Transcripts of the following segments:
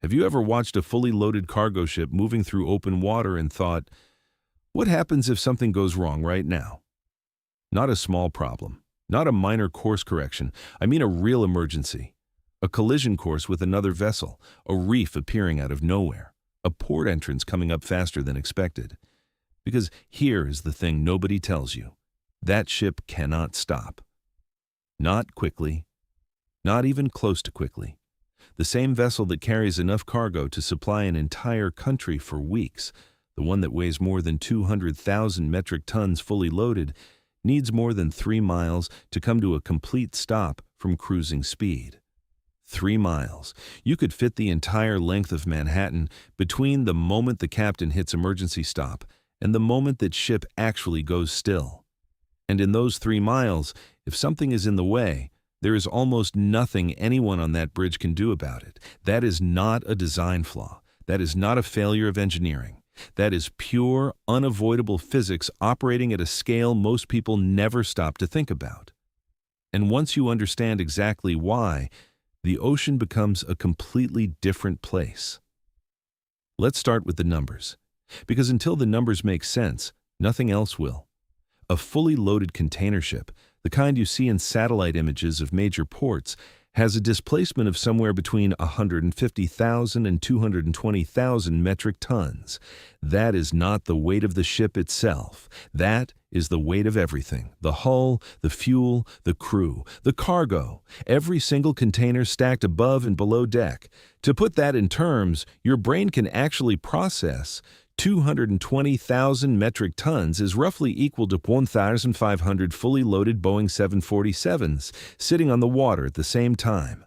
Have you ever watched a fully loaded cargo ship moving through open water and thought, what happens if something goes wrong right now? Not a small problem, not a minor course correction, I mean a real emergency. A collision course with another vessel, a reef appearing out of nowhere, a port entrance coming up faster than expected. Because here is the thing nobody tells you. That ship cannot stop. Not quickly, not even close to quickly. The same vessel that carries enough cargo to supply an entire country for weeks, the one that weighs more than 200,000 metric tons fully loaded, needs more than 3 miles to come to a complete stop from cruising speed. 3 miles. You could fit the entire length of Manhattan between the moment the captain hits emergency stop and the moment that ship actually goes still. And in those 3 miles, if something is in the way, there is almost nothing anyone on that bridge can do about it. That is not a design flaw. That is not a failure of engineering. That is pure, unavoidable physics operating at a scale most people never stop to think about. And once you understand exactly why, the ocean becomes a completely different place. Let's start with the numbers, because until the numbers make sense, nothing else will. A fully loaded container ship, the kind you see in satellite images of major ports, has a displacement of somewhere between 150,000 and 220,000 metric tons. That is not the weight of the ship itself. That is the weight of everything: the hull, the fuel, the crew, the cargo, every single container stacked above and below deck. To put that in terms, your brain can actually process 220,000 metric tons is roughly equal to 1,500 fully loaded Boeing 747s sitting on the water at the same time.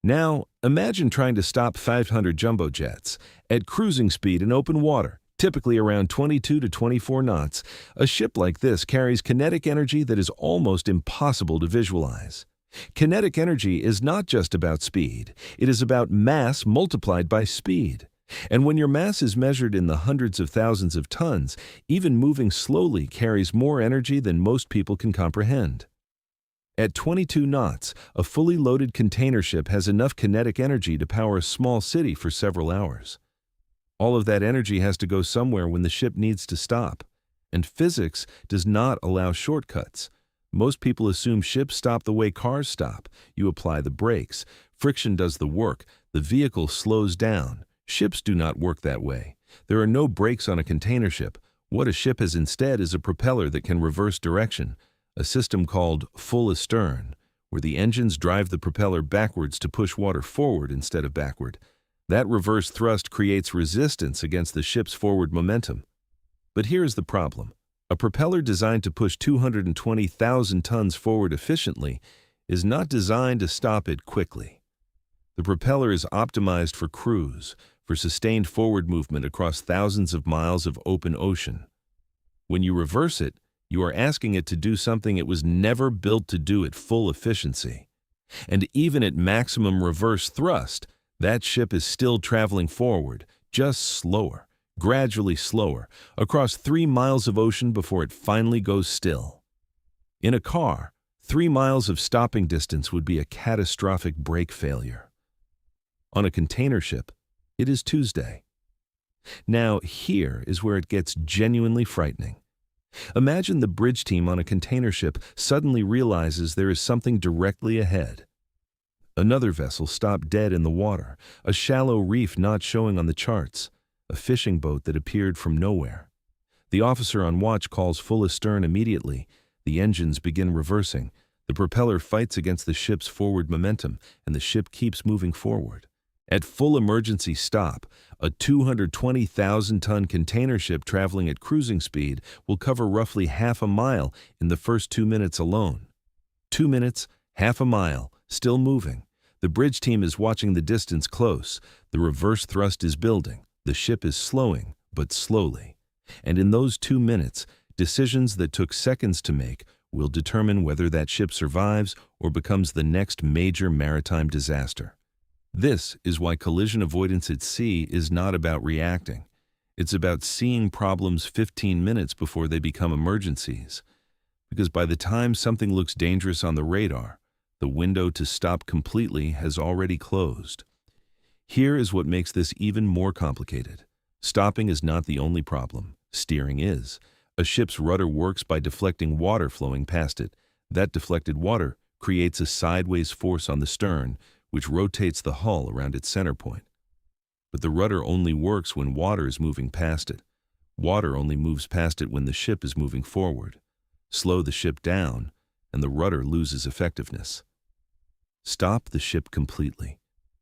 Now, imagine trying to stop 500 jumbo jets at cruising speed in open water, typically around 22 to 24 knots. A ship like this carries kinetic energy that is almost impossible to visualize. Kinetic energy is not just about speed. It is about mass multiplied by speed. And when your mass is measured in the hundreds of thousands of tons, even moving slowly carries more energy than most people can comprehend. At 22 knots, a fully loaded container ship has enough kinetic energy to power a small city for several hours. All of that energy has to go somewhere when the ship needs to stop. And physics does not allow shortcuts. Most people assume ships stop the way cars stop. You apply the brakes. Friction does the work. The vehicle slows down. Ships do not work that way. There are no brakes on a container ship. What a ship has instead is a propeller that can reverse direction, a system called full astern, where the engines drive the propeller backwards to push water forward instead of backward. That reverse thrust creates resistance against the ship's forward momentum. But here's the problem. A propeller designed to push 220,000 tons forward efficiently is not designed to stop it quickly. The propeller is optimized for cruise, for sustained forward movement across thousands of miles of open ocean. When you reverse it, you are asking it to do something it was never built to do at full efficiency. And even at maximum reverse thrust, that ship is still traveling forward, just slower, gradually slower, across 3 miles of ocean before it finally goes still. In a car, 3 miles of stopping distance would be a catastrophic brake failure. On a container ship, it is Tuesday. Now, here is where it gets genuinely frightening. Imagine the bridge team on a container ship suddenly realizes there is something directly ahead. Another vessel stopped dead in the water, a shallow reef not showing on the charts, a fishing boat that appeared from nowhere. The officer on watch calls full astern immediately. The engines begin reversing. The propeller fights against the ship's forward momentum, and the ship keeps moving forward. At full emergency stop, a 220,000-ton container ship traveling at cruising speed will cover roughly half a mile in the first 2 minutes alone. 2 minutes, half a mile, still moving. The bridge team is watching the distance close. The reverse thrust is building. The ship is slowing, but slowly. And in those 2 minutes, decisions that took seconds to make will determine whether that ship survives or becomes the next major maritime disaster. This is why collision avoidance at sea is not about reacting. It's about seeing problems 15 minutes before they become emergencies. Because by the time something looks dangerous on the radar, the window to stop completely has already closed. Here is what makes this even more complicated. Stopping is not the only problem. Steering is. A ship's rudder works by deflecting water flowing past it. That deflected water creates a sideways force on the stern, which rotates the hull around its center point. But the rudder only works when water is moving past it. Water only moves past it when the ship is moving forward. Slow the ship down, and the rudder loses effectiveness. Stop the ship completely,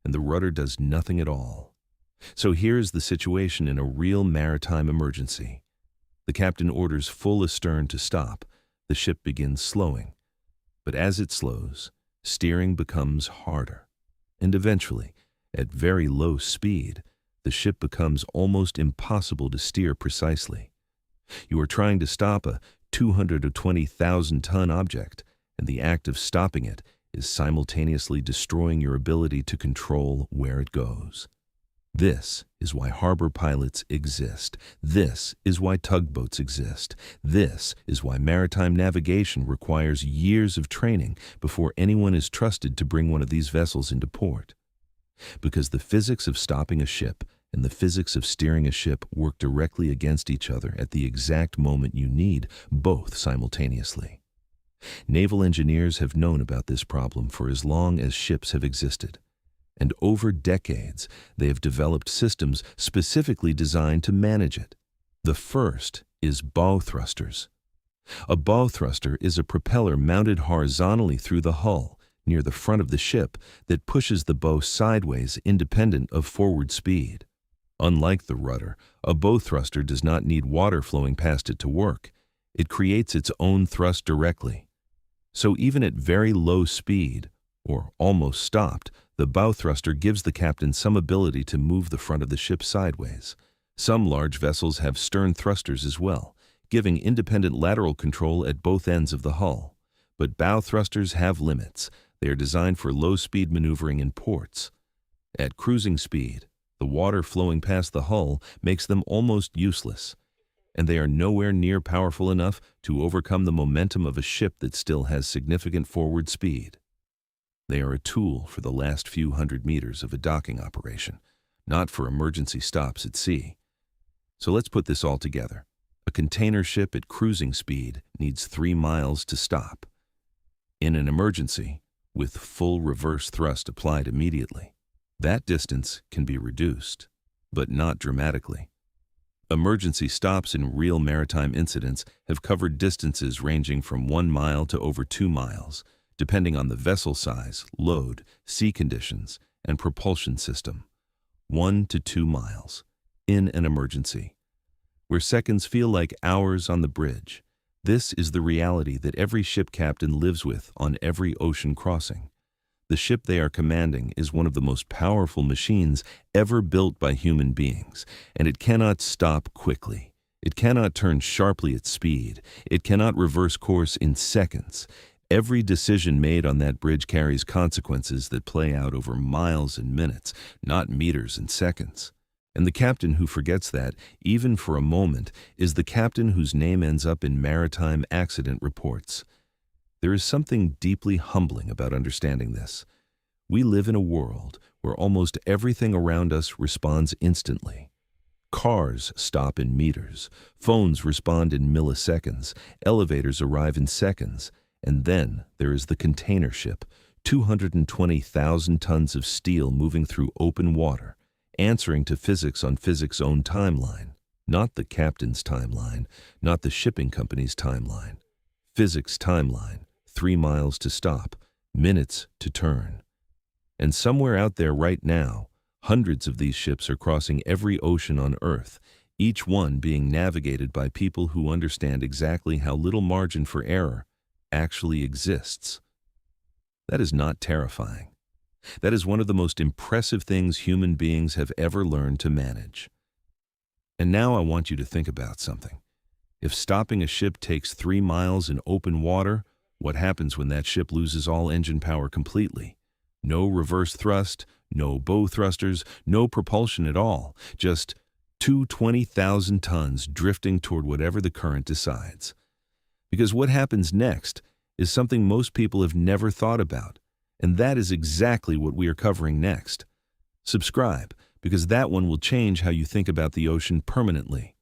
and the rudder does nothing at all. So here's the situation in a real maritime emergency. The captain orders full astern to stop. The ship begins slowing. But as it slows, steering becomes harder. And eventually, at very low speed, the ship becomes almost impossible to steer precisely. You are trying to stop a 220,000-ton object, and the act of stopping it is simultaneously destroying your ability to control where it goes. This is why harbor pilots exist. This is why tugboats exist. This is why maritime navigation requires years of training before anyone is trusted to bring one of these vessels into port. Because the physics of stopping a ship and the physics of steering a ship work directly against each other at the exact moment you need both simultaneously. Naval engineers have known about this problem for as long as ships have existed. And over decades, they have developed systems specifically designed to manage it. The first is bow thrusters. A bow thruster is a propeller mounted horizontally through the hull, near the front of the ship, that pushes the bow sideways independent of forward speed. Unlike the rudder, a bow thruster does not need water flowing past it to work. It creates its own thrust directly. So even at very low speed, or almost stopped, the bow thruster gives the captain some ability to move the front of the ship sideways. Some large vessels have stern thrusters as well, giving independent lateral control at both ends of the hull. But bow thrusters have limits. They are designed for low-speed maneuvering in ports. At cruising speed, the water flowing past the hull makes them almost useless, and they are nowhere near powerful enough to overcome the momentum of a ship that still has significant forward speed. They are a tool for the last few hundred meters of a docking operation, not for emergency stops at sea. So let's put this all together. A container ship at cruising speed needs 3 miles to stop. In an emergency, with full reverse thrust applied immediately, that distance can be reduced, but not dramatically. Emergency stops in real maritime incidents have covered distances ranging from 1 mile to over 2 miles, depending on the vessel size, load, sea conditions, and propulsion system. 1 to 2 miles in an emergency, where seconds feel like hours on the bridge. This is the reality that every ship captain lives with on every ocean crossing. The ship they are commanding is one of the most powerful machines ever built by human beings, and it cannot stop quickly. It cannot turn sharply at speed. It cannot reverse course in seconds. Every decision made on that bridge carries consequences that play out over miles and minutes, not meters and seconds. And the captain who forgets that, even for a moment, is the captain whose name ends up in maritime accident reports. There is something deeply humbling about understanding this. We live in a world where almost everything around us responds instantly. Cars stop in meters, phones respond in milliseconds, elevators arrive in seconds. And then there is the container ship, 220,000 tons of steel moving through open water, answering to physics on physics' own timeline, not the captain's timeline, not the shipping company's timeline. Physics' timeline, 3 miles to stop, minutes to turn. And somewhere out there right now, hundreds of these ships are crossing every ocean on Earth, each one being navigated by people who understand exactly how little margin for error actually exists. That is not terrifying. That is one of the most impressive things human beings have ever learned to manage. And now I want you to think about something. If stopping a ship takes 3 miles in open water, what happens when that ship loses all engine power completely? No reverse thrust, no bow thrusters, no propulsion at all, just 220,000 tons drifting toward whatever the current decides. Because what happens next is something most people have never thought about, and that is exactly what we are covering next. Subscribe, because that one will change how you think about the ocean permanently.